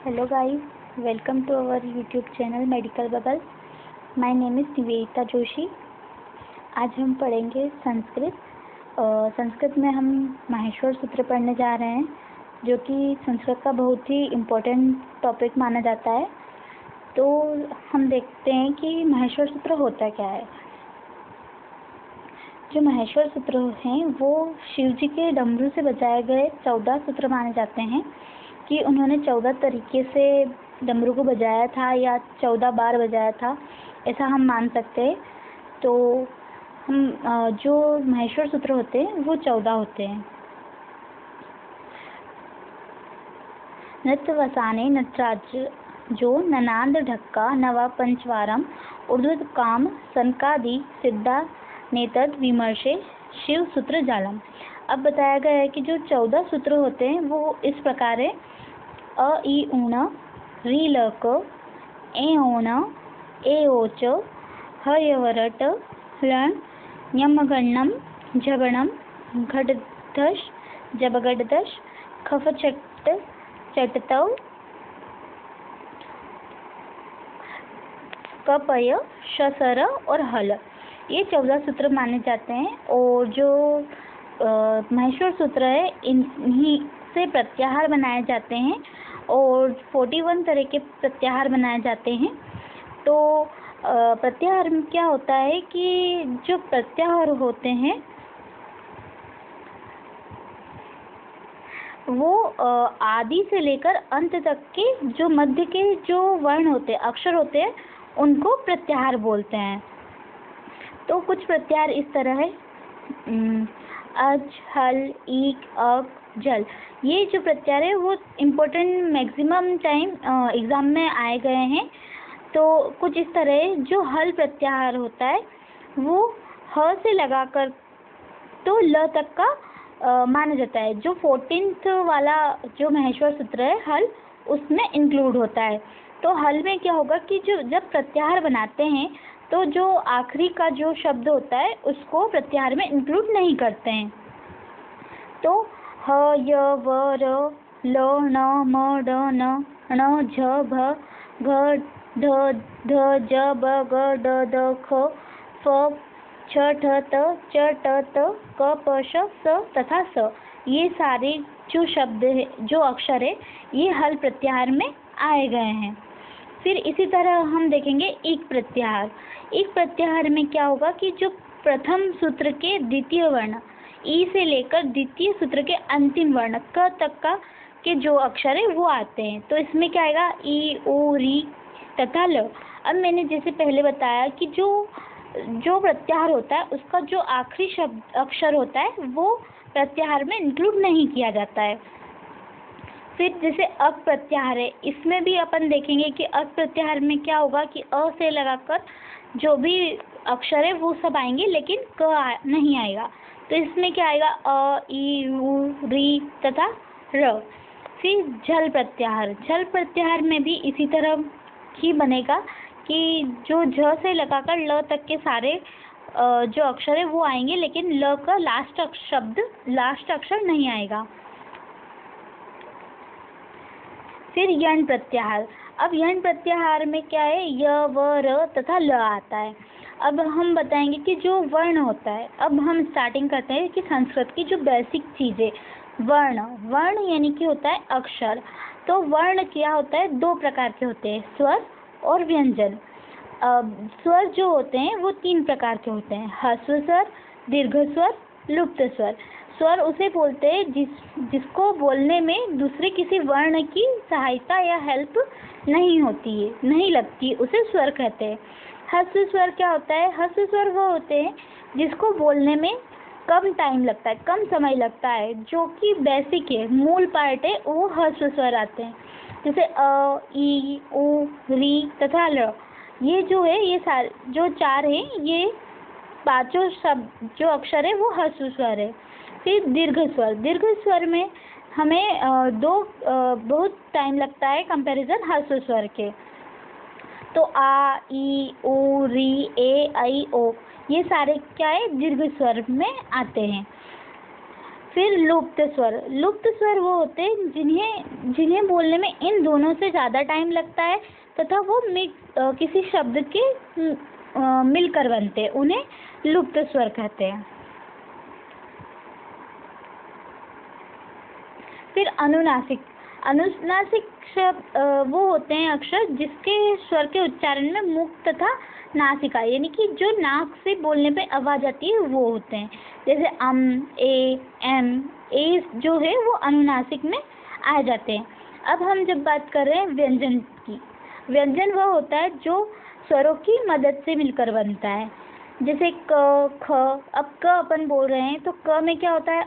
Hello guys, welcome to our YouTube channel medical bubble. My name is Nivedita Joshi. आज हम पढ़ेंगे संस्कृत। संस्कृत में हम माहेश्वर सूत्र पढ़ने जा रहे हैं, जो कि संस्कृत का बहुत ही इम्पोर्टेंट टॉपिक माना जाता है। तो हम देखते हैं कि माहेश्वर सूत्र होता क्या है। जो माहेश्वर सूत्र हैं वो शिव जी के डमरू से बजाए गए 14 सूत्र माने जाते हैं कि उन्होंने 14 तरीके से डमरू को बजाया था या 14 बार बजाया था, ऐसा हम मान सकते हैं। तो हम जो माहेश्वर सूत्र होते हैं वो 14 होते हैं। नृत्य वसाने नटराज जो ननांद ढक्का नवा पंचवारम उर्ध्व काम सनकादि सिद्धा नेतद विमर्शे शिव सूत्र जालम। अब बताया गया है कि जो 14 सूत्र होते हैं वो इस प्रकार है: अ ई ऊण री ल क ए ओण ए ओच ह यवरट लं ञमगण्णम झबणम घटधश जबगडदश खफ छट चटतव कपय शसर और हल। ये 14 सूत्र माने जाते हैं। और जो माहेश्वर सूत्र है इन्हीं से प्रत्याहार बनाए जाते हैं और 41 तरह के प्रत्याहार बनाए जाते हैं। तो प्रत्याहार में क्या होता है कि जो प्रत्याहार होते हैं वो आदि से लेकर अंत तक के जो मध्य के जो वर्ण होते हैं, अक्षर होते हैं, उनको प्रत्याहार बोलते हैं। तो कुछ प्रत्याहार इस तरह है: अज, हल, ईक, अक, जल। ये जो प्रत्याहार है वो इम्पोर्टेंट मैक्सिमम टाइम एग्ज़ाम में आए गए हैं। तो कुछ इस तरह है। जो हल प्रत्याहार होता है वो ह से लगाकर तो ल तक का माना जाता है। जो 14th वाला जो माहेश्वर सूत्र है हल, उसमें इंक्लूड होता है। तो हल में क्या होगा कि जब प्रत्याहार बनाते हैं तो जो आखिरी का जो शब्द होता है उसको प्रत्याहार में इंक्लूड नहीं करते हैं। तो ह य व र ल न म ड न ण झ भ घ ढ ध ज ब ग ड द ख फ छ ठ त च ट त क प श स तथा स, ये सारे जो शब्द है, जो अक्षर है, ये हल प्रत्याहार में आए गए हैं। फिर इसी तरह हम देखेंगे ईक प्रत्याहार। ईक प्रत्याहार में क्या होगा कि जो प्रथम सूत्र के द्वितीय वर्ण ई से लेकर द्वितीय सूत्र के अंतिम वर्ण क तक का के जो अक्षर है वो आते हैं। तो इसमें क्या आएगा? ई, ओ, री तथा ल। अब मैंने जैसे पहले बताया कि जो प्रत्याहार होता है उसका जो आखिरी शब्द अक्षर होता है वो प्रत्याहार में इंक्लूड नहीं किया जाता है। फिर जैसे अक प्रत्याहार है, इसमें भी अपन देखेंगे कि अक प्रत्याहार में क्या होगा कि अ से लगाकर जो भी अक्षर है वो सब आएंगे, लेकिन क नहीं आएगा। तो इसमें क्या आएगा? अ, ई, उ, री तथा र। फिर झल प्रत्याहार। झल प्रत्याहार में भी इसी तरह ही बनेगा कि जो झ से लगाकर ल तक के सारे जो अक्षर है वो आएंगे, लेकिन ल का लास्ट अक्षर नहीं आएगा। फिर यण प्रत्याहार। अब यण प्रत्याहार में क्या है? य, व, र तथा ल आता है। अब हम बताएंगे कि जो वर्ण होता है, अब हम स्टार्टिंग करते हैं कि संस्कृत की जो बेसिक चीज़ें, वर्ण यानी कि होता है अक्षर। तो वर्ण क्या होता है? 2 प्रकार के होते हैं, स्वर और व्यंजन। स्वर जो होते हैं वो 3 प्रकार के होते हैं: ह्रस्व स्वर, दीर्घ स्वर, लुप्त स्वर। स्वर उसे बोलते हैं जिसको बोलने में दूसरे किसी वर्ण की सहायता या हेल्प नहीं होती है, नहीं लगती है, उसे स्वर कहते हैं। ह्रस्व स्वर क्या होता है? ह्रस्व स्वर वो होते हैं जिसको बोलने में कम टाइम लगता है, कम समय लगता है, जो कि बेसिक है, मूल पार्ट है, वो ह्रस्व स्वर आते हैं। जैसे अ, ई, उ, री तथा ल। ये जो है, ये सारे जो 4 हैं, ये पांचों शब्द जो अक्षर है वो ह्रस्व स्वर है। फिर दीर्घ स्वर में हमें बहुत टाइम लगता है कंपैरिजन ह्रस्व स्वर के। तो आ, ई, उ, री, ए, ऐ, ओ, ये सारे क्या है? दीर्घ स्वर में आते हैं। फिर लुप्त स्वर वो होते हैं जिन्हें बोलने में इन दोनों से ज़्यादा टाइम लगता है तथा वो किसी शब्द के मिलकर बनते हैं, उन्हें लुप्त स्वर कहते हैं। फिर अनुनासिक शब्द वो होते हैं अक्षर जिसके स्वर के उच्चारण में मुख तथा नासिका यानी कि जो नाक से बोलने पे आवाज आती है वो होते हैं। जैसे ए, एम, ए जो है वो अनुनासिक में आ जाते हैं। अब हम जब बात कर रहे हैं व्यंजन की, व्यंजन वह होता है जो स्वरों की मदद से मिलकर बनता है। जैसे क, ख, अब क अपन बोल रहे हैं तो क में क्या होता है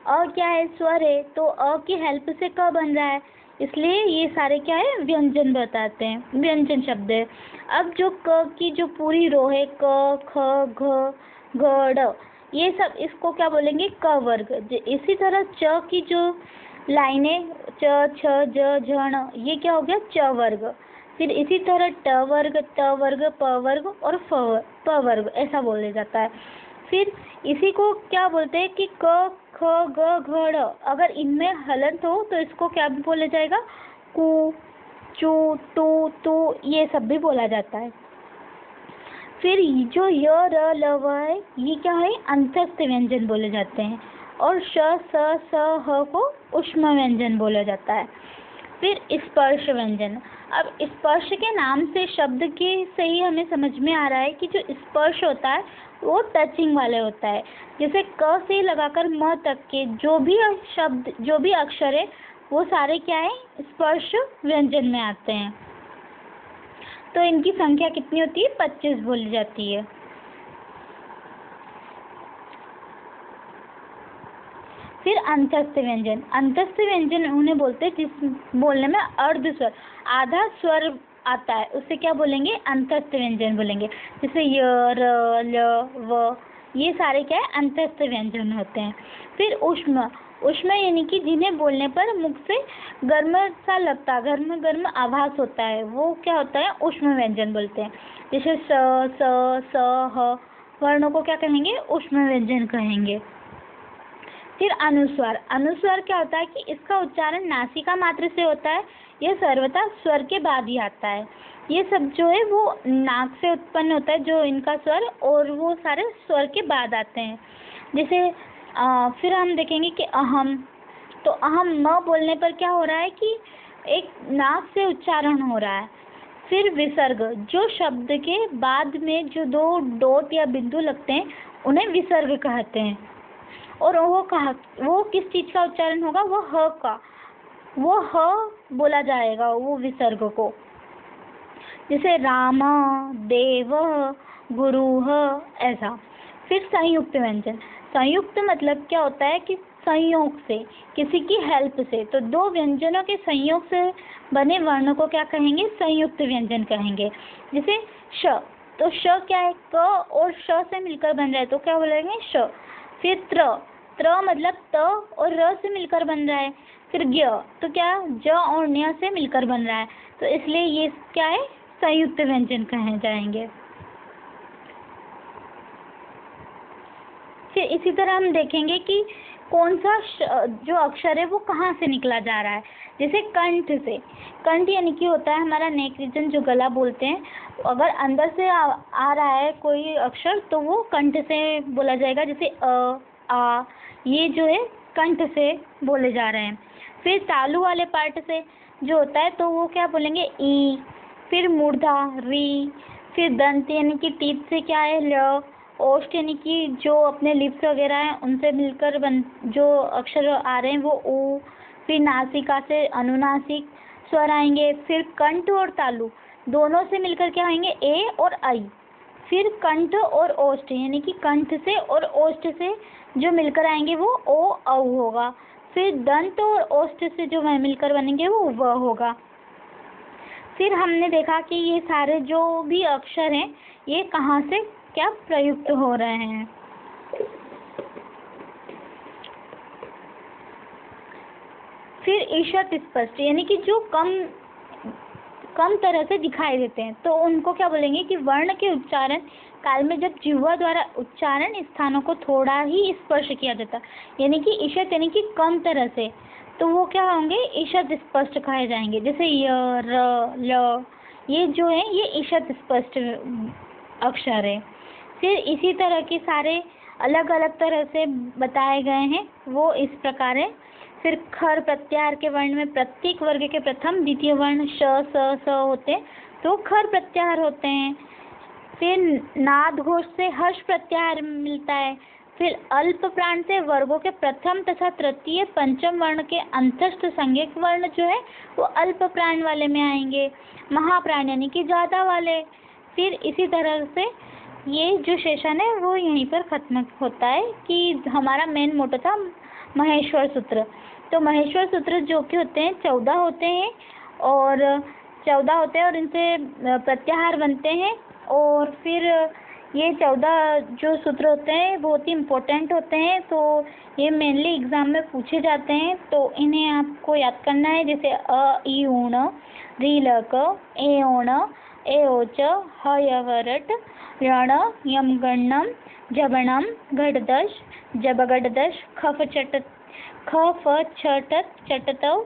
अ क्या है, स्वर है, तो अ की हेल्प से क बन रहा है, इसलिए ये सारे क्या है, व्यंजन बताते हैं, व्यंजन शब्द है। अब जो क की जो पूरी रो है, क, ख, घ, घ, ड़, ये सब इसको क्या बोलेंगे, क वर्ग। इसी तरह च की जो लाइनें च, छ, ज, झ, ण, ये क्या हो गया, च वर्ग। फिर इसी तरह ट वर्ग, त वर्ग, प वर्ग और प वर्ग ऐसा बोला जाता है। फिर इसी को क्या बोलते हैं कि क, ख, ग, घ, ड़, अगर इनमें हलंत हो तो इसको क्या बोला जाएगा, कु, चू, टू, तू, ये सब भी बोला जाता है। फिर जो य, र, ल, व है, ये क्या है, अंतस्थ व्यंजन बोले जाते हैं। और श, स, स, ह को ऊष्म व्यंजन बोला जाता है। फिर स्पर्श व्यंजन। अब स्पर्श के नाम से शब्द के से ही हमें समझ में आ रहा है कि जो स्पर्श होता है वो टचिंग वाले होता है। जैसे क से लगाकर म तक के जो भी शब्द, जो भी अक्षर है, वो सारे क्या है, स्पर्श व्यंजन में आते हैं। तो इनकी संख्या कितनी होती है, 25 बोली जाती है। फिर अंतस्थ व्यंजन। अंतस्थ व्यंजन उन्हें बोलते हैं जिस बोलने में अर्ध स्वर, आधा स्वर आता है, उससे क्या बोलेंगे, अंतस्थ व्यंजन बोलेंगे। जैसे य, र, ल, व, ये सारे क्या है, अंतस्थ व्यंजन होते हैं। फिर ऊष्म यानी कि जिन्हें बोलने पर मुख से गर्म सा लगता, गर्म आभास होता है, वो क्या होता है, ऊष्म व्यंजन बोलते हैं। जैसे स, स, ह वर्णों को क्या कहेंगे, ऊष्म व्यंजन कहेंगे। फिर अनुस्वार क्या होता है कि इसका उच्चारण नासिका मात्र से होता है, यह सर्वथा स्वर के बाद ही आता है। ये सब जो है वो नाक से उत्पन्न होता है जो इनका स्वर, और वो सारे स्वर के बाद आते हैं। जैसे फिर हम देखेंगे कि अहम, तो अहम म बोलने पर क्या हो रहा है कि एक नाक से उच्चारण हो रहा है। फिर विसर्ग, जो शब्द के बाद में जो दो डॉट या बिंदु लगते हैं उन्हें विसर्ग कहते हैं। और वो किस चीज का उच्चारण होगा, वो ह का, वो ह बोला जाएगा वो विसर्ग को। जैसे राम, देव, गुरु, ऐसा। फिर संयुक्त व्यंजन। संयुक्त मतलब क्या होता है कि संयोग से, किसी की हेल्प से, तो दो व्यंजनों के संयोग से बने वर्ण को क्या कहेंगे, संयुक्त व्यंजन कहेंगे। जैसे श, तो श क्या है, क और श से मिलकर बन रहा है तो क्या बोलेंगे, श। फिर त्र मतलब त और र से मिलकर बन रहा है। फिर ज्ञ, तो क्या, ज और ण्य से मिलकर बन रहा है, तो इसलिए ये क्या है, संयुक्त व्यंजन कहे जाएंगे। फिर इसी तरह हम देखेंगे कि कौन सा जो अक्षर है वो कहाँ से निकला जा रहा है। जैसे कंठ से, कंठ यानी कि होता है हमारा नेक रीजन, जो गला बोलते हैं, अगर अंदर से आ रहा है कोई अक्षर तो वो कंठ से बोला जाएगा। जैसे आ, ये जो है कंठ से बोले जा रहे हैं। फिर तालु वाले पार्ट से जो होता है तो वो क्या बोलेंगे, ई। फिर मूर्धा, री। फिर दंत यानी कि टीथ से क्या है, ल। ओष्ठ यानी कि जो अपने लिप्स वगैरह हैं उनसे मिलकर जो अक्षर आ रहे हैं वो ऊ। फिर नासिका से अनुनासिक स्वर आएंगे। फिर कंठ और तालु दोनों से मिलकर क्या आएंगे, ए और आई। फिर कंठ और ओष्ठ यानी कि कंठ से और ओष्ठ से जो मिलकर आएंगे वो ओ औ होगा। फिर दंत और ओष्ठ से जो वह मिलकर बनेंगे वो व होगा। फिर हमने देखा कि ये सारे जो भी अक्षर हैं ये कहाँ से क्या प्रयुक्त हो रहे हैं। फिर ईषत् स्पष्ट यानी कि जो कम कम तरह से दिखाई देते हैं, तो उनको क्या बोलेंगे कि वर्ण के उच्चारण काल में जब जिह्वा द्वारा उच्चारण स्थानों को थोड़ा ही स्पर्श किया जाता, यानी कि ईषद यानी कि कम तरह से, तो वो क्या होंगे, ईषद स्पष्ट कहे जाएंगे। जैसे य, र, ल, ये जो है ये ईषद स्पष्ट अक्षर है। फिर इसी तरह के सारे अलग अलग तरह से बताए गए हैं, वो इस प्रकार है। फिर खर प्रत्याहार के वर्ण में प्रत्येक वर्ग के प्रथम द्वितीय वर्ण श, स, स होते हैं, तो खर प्रत्याहार होते हैं। फिर नाद घोष से हर्ष प्रत्याहार मिलता है। फिर अल्प प्राण से वर्गों के प्रथम तथा तृतीय पंचम वर्ण के अंतस्थ संज्ञक वर्ण जो है वो अल्प प्राण वाले में आएंगे, महाप्राण यानी कि ज़्यादा वाले। फिर इसी तरह से ये जो सेशन है वो यहीं पर खत्म होता है कि हमारा मेन मोटो था महेश्वर सूत्र। तो महेश्वर सूत्र जो कि होते हैं 14 होते हैं और 14 होते हैं और इनसे प्रत्याहार बनते हैं। और फिर ये 14 जो सूत्र होते हैं बहुत ही इम्पोर्टेंट होते हैं, तो ये मेनली एग्ज़ाम में पूछे जाते हैं, तो इन्हें आपको याद करना है। जैसे अ, ई, ऊण, री, ल, क, ए, ओण, ए, ओच, ह, य, व, रट, रण, यम, गणम, जबणम, घटदश, जबगडदश, ख, फ, छटत, चटतव,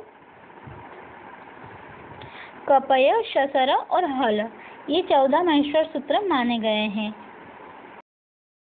कपय, शसर और हल, ये 14 महेश्वर सूत्र माने गए हैं।